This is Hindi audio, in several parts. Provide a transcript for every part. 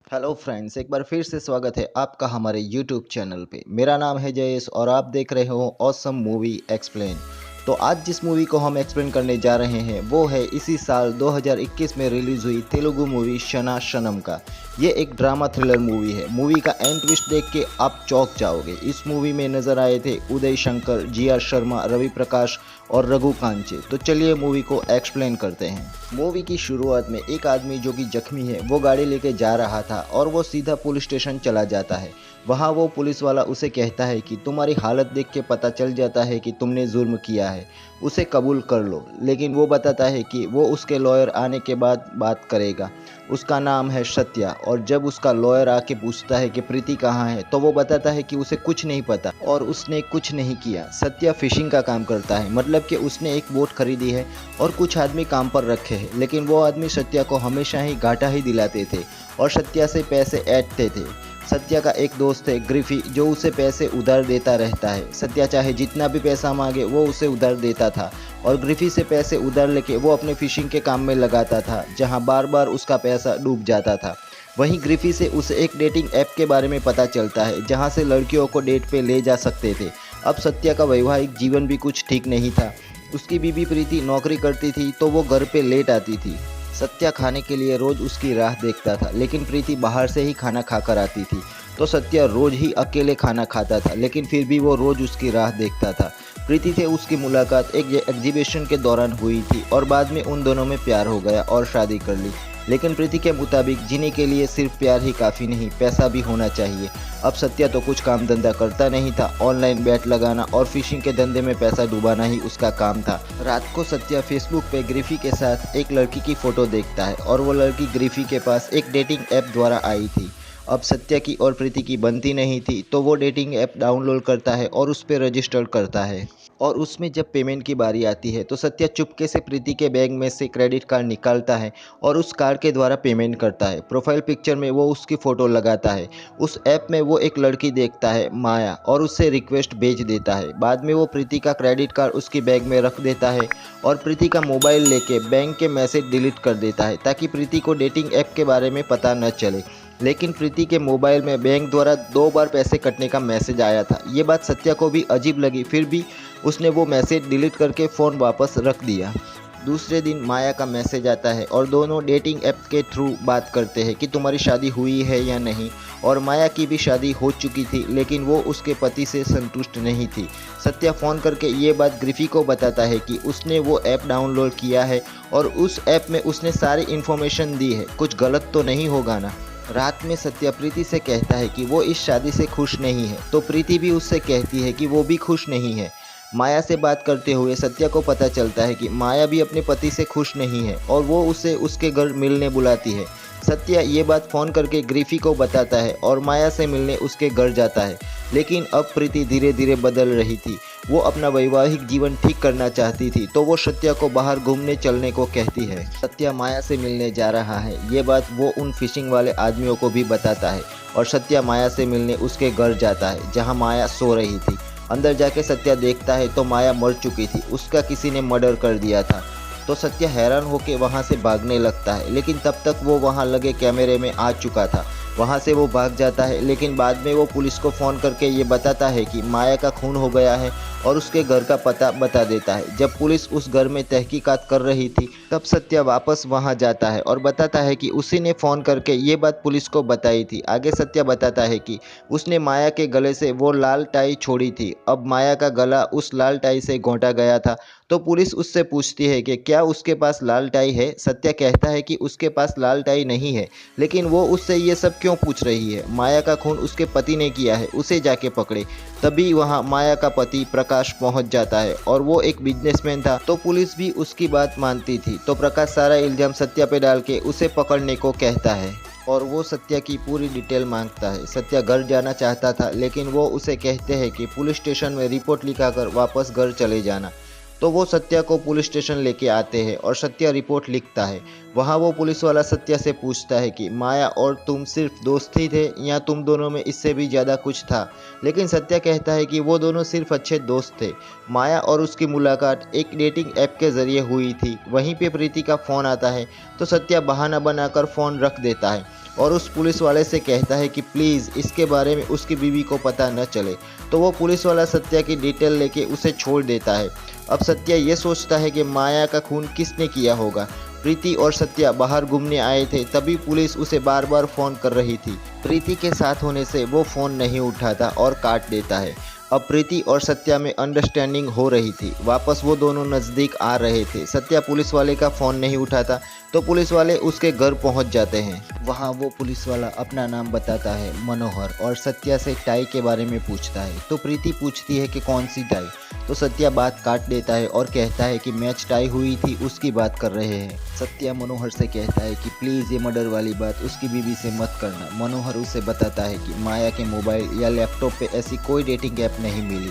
हेलो फ्रेंड्स, एक बार फिर से स्वागत है आपका हमारे यूट्यूब चैनल पे। मेरा नाम है जयेश और आप देख रहे हो ऑसम मूवी एक्सप्लेन। तो आज जिस मूवी को हम एक्सप्लेन करने जा रहे हैं वो है इसी साल 2021 में रिलीज हुई तेलुगु मूवी शना शनम का। ये एक ड्रामा थ्रिलर मूवी है। मूवी का एंड ट्विस्ट देख के आप चौंक जाओगे। इस मूवी में नजर आए थे उदय शंकर, जिया शर्मा, रवि प्रकाश और रघु कांचे। तो चलिए मूवी को एक्सप्लेन करते हैं। मूवी की शुरुआत में एक आदमी जो कि जख्मी है वो गाड़ी लेके जा रहा था और वो सीधा पुलिस स्टेशन चला जाता है। वहाँ वो पुलिस वाला उसे कहता है कि तुम्हारी हालत देख के पता चल जाता है कि तुमने जुर्म किया है, उसे कबूल कर लो। लेकिन वो बताता है कि वो उसके लॉयर आने के बाद बात करेगा। उसका नाम है सत्या। और जब उसका लॉयर आके पूछता है कि प्रीति कहाँ है तो वो बताता है कि उसे कुछ नहीं पता और उसने कुछ नहीं किया। सत्या फिशिंग का काम करता है, मतलब कि उसने एक बोट खरीदी है और कुछ आदमी काम पर रखे हैं, लेकिन वो आदमी सत्या को हमेशा ही घाटा ही दिलाते थे और सत्या से पैसे ऐंठते थे। सत्या का एक दोस्त है ग्रिफी, जो उसे पैसे उधार देता रहता है। सत्या चाहे जितना भी पैसा मांगे वो उसे उधार देता था और ग्रिफी से पैसे उधार लेके वो अपने फिशिंग के काम में लगाता था, जहां बार बार उसका पैसा डूब जाता था। वहीं ग्रिफी से उसे एक डेटिंग ऐप के बारे में पता चलता है जहां से लड़कियों को डेट पे ले जा सकते थे। अब सत्या का वैवाहिक जीवन भी कुछ ठीक नहीं था। उसकी बीबी प्रीति नौकरी करती थी तो वो घर पे लेट आती थी। सत्या खाने के लिए रोज उसकी राह देखता था, लेकिन प्रीति बाहर से ही खाना खाकर आती थी। तो सत्या रोज ही अकेले खाना खाता था, लेकिन फिर भी वो रोज उसकी राह देखता था। प्रीति से उसकी मुलाकात एक एग्जीबिशन के दौरान हुई थी और बाद में उन दोनों में प्यार हो गया और शादी कर ली। लेकिन प्रीति के मुताबिक जीने के लिए सिर्फ प्यार ही काफ़ी नहीं, पैसा भी होना चाहिए। अब सत्या तो कुछ काम धंधा करता नहीं था। ऑनलाइन बैट लगाना और फिशिंग के धंधे में पैसा डुबाना ही उसका काम था। रात को सत्या फेसबुक पे ग्रिफी के साथ एक लड़की की फ़ोटो देखता है और वो लड़की ग्रिफी के पास एक डेटिंग ऐप द्वारा आई थी। अब सत्या की और प्रीति की बनती नहीं थी तो वो डेटिंग ऐप डाउनलोड करता है और उस पर रजिस्टर करता है। और उसमें जब पेमेंट की बारी आती है तो सत्या चुपके से प्रीति के बैग में से क्रेडिट कार्ड निकालता है और उस कार्ड के द्वारा पेमेंट करता है। प्रोफाइल पिक्चर में वो उसकी फ़ोटो लगाता है। उस ऐप में वो एक लड़की देखता है, माया, और उससे रिक्वेस्ट भेज देता है। बाद में वो प्रीति का क्रेडिट कार्ड उसकी बैग में रख देता है और प्रीति का मोबाइल लेके बैंक के मैसेज डिलीट कर देता है ताकि प्रीति को डेटिंग ऐप के बारे में पता न चले। लेकिन प्रीति के मोबाइल में बैंक द्वारा 2 बार पैसे कटने का मैसेज आया था। ये बात सत्या को भी अजीब लगी, फिर भी उसने वो मैसेज डिलीट करके फ़ोन वापस रख दिया। दूसरे दिन माया का मैसेज आता है और दोनों डेटिंग ऐप के थ्रू बात करते हैं कि तुम्हारी शादी हुई है या नहीं। और माया की भी शादी हो चुकी थी, लेकिन वो उसके पति से संतुष्ट नहीं थी। सत्या फ़ोन करके ये बात ग्रिफी को बताता है कि उसने वो ऐप डाउनलोड किया है और उस ऐप में उसने सारी इन्फॉर्मेशन दी है, कुछ गलत तो नहीं होगा ना। रात में सत्या प्रीति से कहता है कि वो इस शादी से खुश नहीं है, तो प्रीति भी उससे कहती है कि वो भी खुश नहीं है। माया से बात करते हुए सत्या को पता चलता है कि माया भी अपने पति से खुश नहीं है और वो उसे उसके घर मिलने बुलाती है। सत्या ये बात फ़ोन करके ग्रिफी को बताता है और माया से मिलने उसके घर जाता है। लेकिन अब प्रीति धीरे धीरे बदल रही थी। वो अपना वैवाहिक जीवन ठीक करना चाहती थी, तो वो सत्या को बाहर घूमने चलने को कहती है। सत्या माया से मिलने जा रहा है, ये बात वो उन फिशिंग वाले आदमियों को भी बताता है और सत्या माया से मिलने उसके घर जाता है जहाँ माया सो रही थी। अंदर जाके सत्या देखता है तो माया मर चुकी थी, उसका किसी ने मर्डर कर दिया था। तो सत्या हैरान होकर वहाँ से भागने लगता है, लेकिन तब तक वो वहाँ लगे कैमरे में आ चुका था। वहाँ से वो भाग जाता है, लेकिन बाद में वो पुलिस को फ़ोन करके ये बताता है कि माया का खून हो गया है और उसके घर का पता बता देता है। जब पुलिस उस घर में तहकीकात कर रही थी तब सत्या वापस वहाँ जाता है और बताता है कि उसी ने फ़ोन करके ये बात पुलिस को बताई थी। आगे सत्या बताता है कि उसने माया के गले से वो लाल टाई छोड़ी थी। अब माया का गला उस लाल टाई से घोंटा गया था। तो पुलिस उससे पूछती है कि क्या उसके पास लाल टाई है। सत्या कहता है कि उसके पास लाल टाई नहीं है, लेकिन वो उससे ये सब क्यों पूछ रही है। माया का खून उसके पति ने किया है, उसे जाके पकड़े। तभी वहाँ माया का पति प्रकाश पहुँच जाता है और वो एक बिजनेसमैन था, तो पुलिस भी उसकी बात मानती थी। तो प्रकाश सारा इल्ज़ाम सत्या पे डाल के उसे पकड़ने को कहता है और वो सत्या की पूरी डिटेल मांगता है। सत्या घर जाना चाहता था, लेकिन वो उसे कहते हैं कि पुलिस स्टेशन में रिपोर्ट लिखाकर वापस घर चले जाना। तो वो सत्या को पुलिस स्टेशन लेके आते हैं और सत्या रिपोर्ट लिखता है। वहाँ वो पुलिस वाला सत्या से पूछता है कि माया और तुम सिर्फ दोस्त ही थे या तुम दोनों में इससे भी ज़्यादा कुछ था। लेकिन सत्या कहता है कि वो दोनों सिर्फ अच्छे दोस्त थे। माया और उसकी मुलाकात एक डेटिंग ऐप के ज़रिए हुई थी। वहीं पे प्रीति का फ़ोन आता है तो सत्या बहाना बनाकर फ़ोन रख देता है। और उस पुलिस वाले से कहता है कि प्लीज़ इसके बारे में उसकी बीवी को पता न चले। तो वो पुलिस वाला सत्या की डिटेल लेके उसे छोड़ देता है। अब सत्या ये सोचता है कि माया का खून किसने किया होगा। प्रीति और सत्या बाहर घूमने आए थे, तभी पुलिस उसे बार बार फ़ोन कर रही थी। प्रीति के साथ होने से वो फ़ोन नहीं उठाता और काट देता है। अब प्रीति और सत्या में अंडरस्टैंडिंग हो रही थी। वापस वो दोनों नज़दीक आ रहे थे। सत्या पुलिस वाले का फ़ोन नहीं उठाता तो पुलिस वाले उसके घर पहुंच जाते हैं। वहां वो पुलिस वाला अपना नाम बताता है मनोहर, और सत्या से टाई के बारे में पूछता है। तो प्रीति पूछती है कि कौन सी टाई। तो सत्या बात काट देता है और कहता है कि मैच टाई हुई थी उसकी बात कर रहे हैं। सत्या मनोहर से कहता है कि प्लीज़ ये मर्डर वाली बात उसकी बीवी से मत करना। मनोहर उसे बताता है कि माया के मोबाइल या लैपटॉप पे ऐसी कोई डेटिंग ऐप नहीं मिली,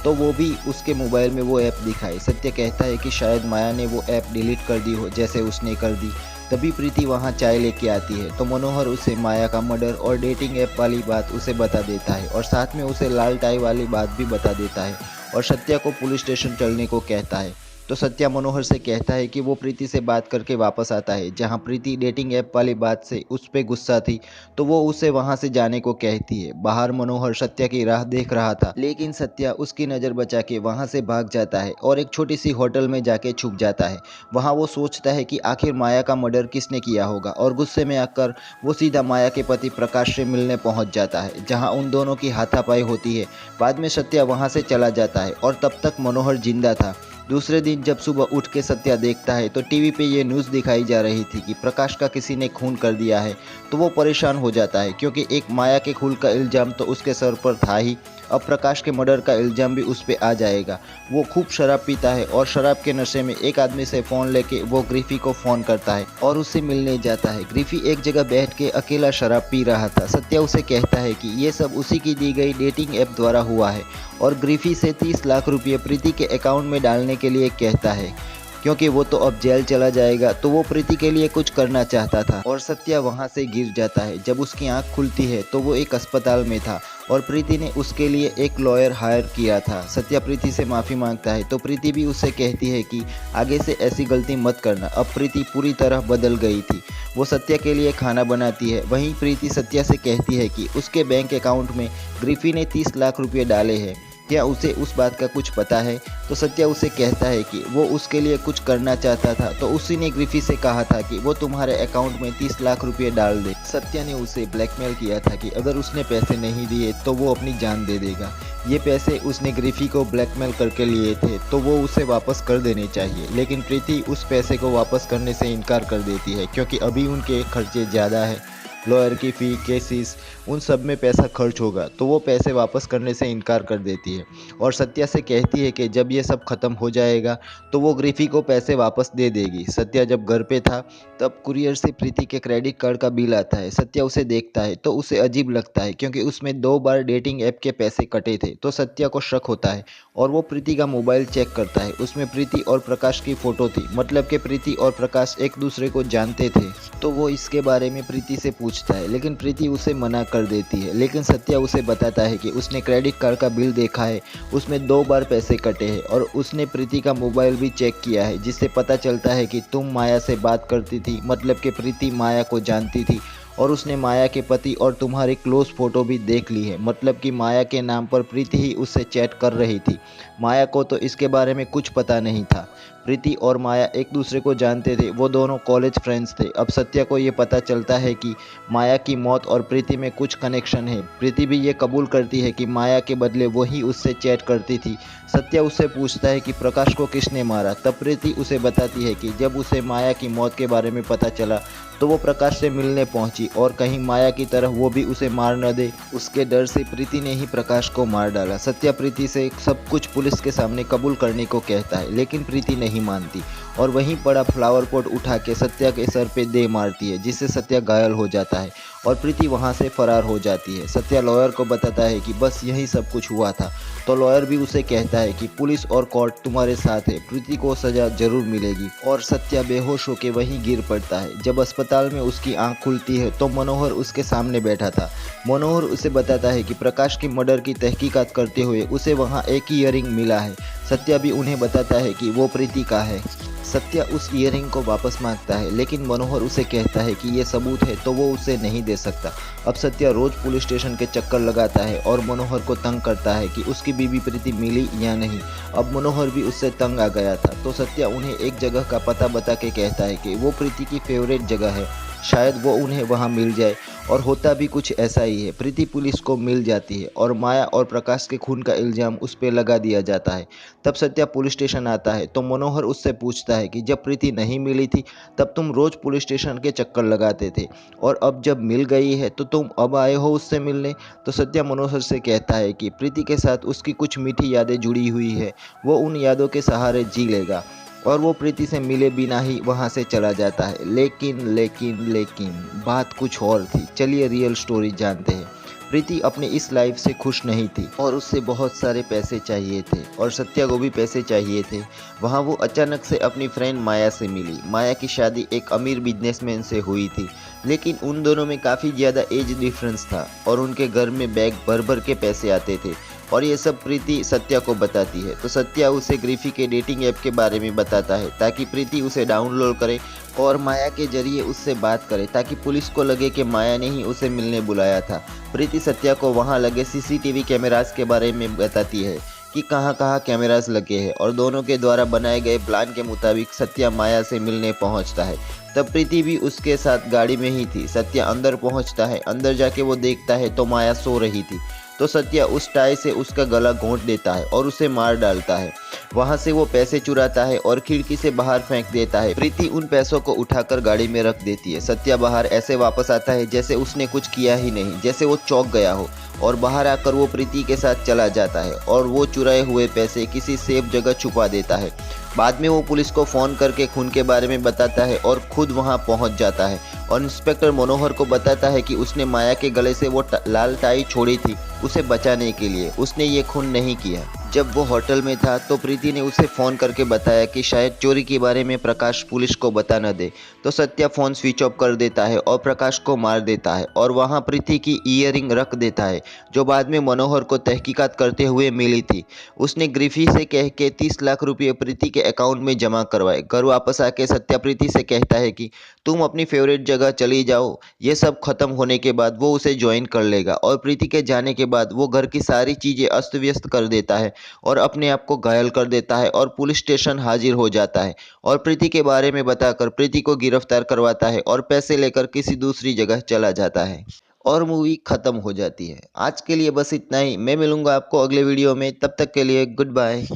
तो वो भी उसके मोबाइल में वो ऐप दिखाए। सत्य कहता है कि शायद माया ने वो ऐप डिलीट कर दी हो जैसे उसने कर दी। तभी प्रीति वहाँ चाय लेके आती है तो मनोहर उसे माया का मर्डर और डेटिंग ऐप वाली बात उसे बता देता है, और साथ में उसे लाल टाई वाली बात भी बता देता है और सत्या को पुलिस स्टेशन चलने को कहता है। तो सत्या मनोहर से कहता है कि वो प्रीति से बात करके वापस आता है। जहाँ प्रीति डेटिंग ऐप वाली बात से उस पर गुस्सा थी तो वो उसे वहाँ से जाने को कहती है। बाहर मनोहर सत्या की राह देख रहा था, लेकिन सत्या उसकी नज़र बचा के वहाँ से भाग जाता है और एक छोटी सी होटल में जाके छुप जाता है। वहाँ वो सोचता है कि आखिर माया का मर्डर किसने किया होगा, और गुस्से में आकर वो सीधा माया के पति प्रकाश से मिलने पहुँच जाता है, जहाँ उन दोनों की हाथापाई होती है। बाद में सत्या वहाँ से चला जाता है और तब तक मनोहर जिंदा था। दूसरे दिन जब सुबह उठ के सत्या देखता है तो टीवी पे ये न्यूज़ दिखाई जा रही थी कि प्रकाश का किसी ने खून कर दिया है। तो वो परेशान हो जाता है क्योंकि एक माया के खून का इल्ज़ाम तो उसके सर पर था ही, अब प्रकाश के मर्डर का इल्ज़ाम भी उस पर आ जाएगा। वो खूब शराब पीता है और शराब के नशे में एक आदमी से फ़ोन लेके वो ग्रीफी को फ़ोन करता है और उससे मिलने जाता है। ग्रीफी एक जगह बैठ के अकेला शराब पी रहा था। सत्या उसे कहता है कि ये सब उसी की दी गई डेटिंग ऐप द्वारा हुआ है, और ग्रीफी से 30 लाख रुपये प्रीति के अकाउंट में डालने के लिए कहता है क्योंकि वो तो अब जेल चला जाएगा। तो वो प्रीति के लिए कुछ करना चाहता था और सत्या वहाँ से गिर जाता है। जब उसकी आंख खुलती है तो वो एक अस्पताल में था और प्रीति ने उसके लिए एक लॉयर हायर किया था। सत्या प्रीति से माफ़ी मांगता है तो प्रीति भी उससे कहती है कि आगे से ऐसी गलती मत करना। अब प्रीति पूरी तरह बदल गई थी। वो सत्या के लिए खाना बनाती है। वहीं प्रीति सत्या से कहती है कि उसके बैंक अकाउंट में ग्रीफी ने 30 लाख रुपये डाले हैं, क्या उसे उस बात का कुछ पता है। तो सत्या उसे कहता है कि वो उसके लिए कुछ करना चाहता था, तो उसी ने ग्रीफी से कहा था कि वो तुम्हारे अकाउंट में 30 लाख रुपये डाल दे। सत्या ने उसे ब्लैकमेल किया था कि अगर उसने पैसे नहीं दिए तो वो अपनी जान दे देगा। ये पैसे उसने ग्रीफी को ब्लैकमेल करके लिए थे तो वो उसे वापस कर देने चाहिए, लेकिन प्रीति उस पैसे को वापस करने से इनकार कर देती है क्योंकि अभी उनके खर्चे ज़्यादा है। लॉयर की फ़ी, केसेस, उन सब में पैसा खर्च होगा, तो वो पैसे वापस करने से इनकार कर देती है और सत्या से कहती है कि जब ये सब ख़त्म हो जाएगा तो वो ग्रीफी को पैसे वापस दे देगी। सत्या जब घर पे था तब कुरियर से प्रीति के क्रेडिट कार्ड का बिल आता है। सत्या उसे देखता है तो उसे अजीब लगता है क्योंकि उसमें 2 बार डेटिंग ऐप के पैसे कटे थे। तो सत्या को शक होता है और वो प्रीति का मोबाइल चेक करता है। उसमें प्रीति और प्रकाश की फ़ोटो थी, मतलब कि प्रीति और प्रकाश एक दूसरे को जानते थे। तो वो इसके बारे में प्रीति से पूछता है, लेकिन प्रीति उसे मना कर देती है। लेकिन सत्या उसे बताता है कि उसने क्रेडिट कार्ड का बिल देखा है, उसमें 2 बार पैसे कटे हैं और उसने प्रीति का मोबाइल भी चेक किया है, जिससे पता चलता है कि तुम माया से बात करती थी, मतलब कि प्रीति माया को जानती थी और उसने माया के पति और तुम्हारी क्लोज फोटो भी देख ली है, मतलब कि माया के नाम पर प्रीति ही उससे चैट कर रही थी। माया को तो इसके बारे में कुछ पता नहीं था। प्रीति और माया एक दूसरे को जानते थे, वो दोनों कॉलेज फ्रेंड्स थे। अब सत्या को ये पता चलता है कि माया की मौत और प्रीति में कुछ कनेक्शन है। प्रीति भी ये कबूल करती है कि माया के बदले वही उससे चैट करती थी। सत्या उससे पूछता है कि प्रकाश को किसने मारा। तब प्रीति उसे बताती है कि जब उसे माया की मौत के बारे में पता चला तो वो प्रकाश से मिलने पहुंची और कहीं माया की तरह वो भी उसे मार न दे, उसके डर से प्रीति ने ही प्रकाश को मार डाला। सत्या प्रीति से सब कुछ पुलिस के सामने कबूल करने को कहता है, लेकिन प्रीति नहीं मानती और वहीं पड़ा फ्लावर पॉट उठा के सत्या के सर पे दे मारती है, जिससे सत्या घायल हो जाता है और प्रीति वहां से फरार हो जाती है। सत्या लॉयर को बताता है कि बस यही सब कुछ हुआ था। तो लॉयर भी उसे कहता है कि पुलिस और कोर्ट तुम्हारे साथ है, प्रीति को सजा जरूर मिलेगी। और सत्या बेहोश होकर वहीं गिर पड़ता है। जब अस्पताल में उसकी आंख खुलती है तो मनोहर उसके सामने बैठा था। मनोहर उसे बताता है कि प्रकाश की मर्डर की तहकीकात करते हुए उसे वहाँ एक ईयरिंग मिला है। सत्या भी उन्हें बताता है कि वो प्रीति का है। सत्या उस ईयरिंग को वापस मांगता है, लेकिन मनोहर उसे कहता है कि ये सबूत है तो वो उसे नहीं दे सकता। अब सत्या रोज पुलिस स्टेशन के चक्कर लगाता है और मनोहर को तंग करता है कि उसकी बीवी प्रीति मिली या नहीं। अब मनोहर भी उससे तंग आ गया था, तो सत्या उन्हें एक जगह का पता बता के कहता है कि वो प्रीति की फेवरेट जगह है, शायद वो उन्हें वहाँ मिल जाए। और होता भी कुछ ऐसा ही है। प्रीति पुलिस को मिल जाती है और माया और प्रकाश के खून का इल्जाम उस पर लगा दिया जाता है। तब सत्या पुलिस स्टेशन आता है तो मनोहर उससे पूछता है कि जब प्रीति नहीं मिली थी तब तुम रोज पुलिस स्टेशन के चक्कर लगाते थे, और अब जब मिल गई है तो तुम अब आए हो उससे मिलने। तो सत्या मनोहर से कहता है कि प्रीति के साथ उसकी कुछ मीठी यादें जुड़ी हुई है, वो उन यादों के सहारे जी लेगा, और वो प्रीति से मिले बिना ही वहाँ से चला जाता है। लेकिन लेकिन लेकिन बात कुछ और थी। चलिए रियल स्टोरी जानते हैं। प्रीति अपनी इस लाइफ से खुश नहीं थी और उससे बहुत सारे पैसे चाहिए थे, और सत्या को भी पैसे चाहिए थे। वहाँ वो अचानक से अपनी फ्रेंड माया से मिली। माया की शादी एक अमीर बिजनेसमैन से हुई थी, लेकिन उन दोनों में काफ़ी ज़्यादा एज डिफरेंस था और उनके घर में बैग भर भर के पैसे आते थे। और ये सब प्रीति सत्या को बताती है, तो सत्या उसे ग्रीफी के डेटिंग ऐप के बारे में बताता है ताकि प्रीति उसे डाउनलोड करे और माया के जरिए उससे बात करे, ताकि पुलिस को लगे कि माया ने ही उसे मिलने बुलाया था। प्रीति सत्या को वहाँ लगे सीसीटीवी कैमरास के बारे में बताती है कि कहाँ कहाँ कैमरास लगे हैं, और दोनों के द्वारा बनाए गए प्लान के मुताबिक सत्या माया से मिलने पहुँचता है। तब प्रीति भी उसके साथ गाड़ी में ही थी। सत्या अंदर पहुँचता है। अंदर जाके वो देखता है तो माया सो रही थी। तो सत्या उस टाई से उसका गला घोंट देता है और उसे मार डालता है। वहां से वो पैसे चुराता है और खिड़की से बाहर फेंक देता है। प्रीति उन पैसों को उठाकर गाड़ी में रख देती है। सत्या बाहर ऐसे वापस आता है जैसे उसने कुछ किया ही नहीं, जैसे वो चौंक गया हो, और बाहर आकर वो प्रीति के साथ चला जाता है और वो चुराए हुए पैसे किसी सेफ जगह छुपा देता है। बाद में वो पुलिस को फ़ोन करके खून के बारे में बताता है और खुद वहां पहुंच जाता है, और इंस्पेक्टर मनोहर को बताता है कि उसने माया के गले से वो लाल टाई छोड़ी थी उसे बचाने के लिए, उसने ये खून नहीं किया। जब वो होटल में था तो प्रीति ने उसे फ़ोन करके बताया कि शायद चोरी के बारे में प्रकाश पुलिस को बता न दे। तो सत्या फ़ोन स्विच ऑफ कर देता है और प्रकाश को मार देता है, और वहाँ प्रीति की ईयरिंग रख देता है जो बाद में मनोहर को तहकीकात करते हुए मिली थी। उसने ग्रिफी से कह के 30 लाख रुपये प्रीति के अकाउंट में जमा करवाए। घर वापस आके सत्या प्रीति से कहता है कि तुम अपनी फेवरेट जगह चली जाओ। ये सब खत्म होने के बाद वो उसे ज्वाइन कर लेगा, और प्रीति के जाने के बाद वो घर की सारी चीज़ें अस्त व्यस्त कर देता है और अपने आप को घायल कर देता है और पुलिस स्टेशन हाजिर हो जाता है, और प्रीति के बारे में बताकर प्रीति को गिरफ्तार करवाता है और पैसे लेकर किसी दूसरी जगह चला जाता है, और मूवी खत्म हो जाती है। आज के लिए बस इतना ही। मैं मिलूंगा आपको अगले वीडियो में, तब तक के लिए गुड बाय।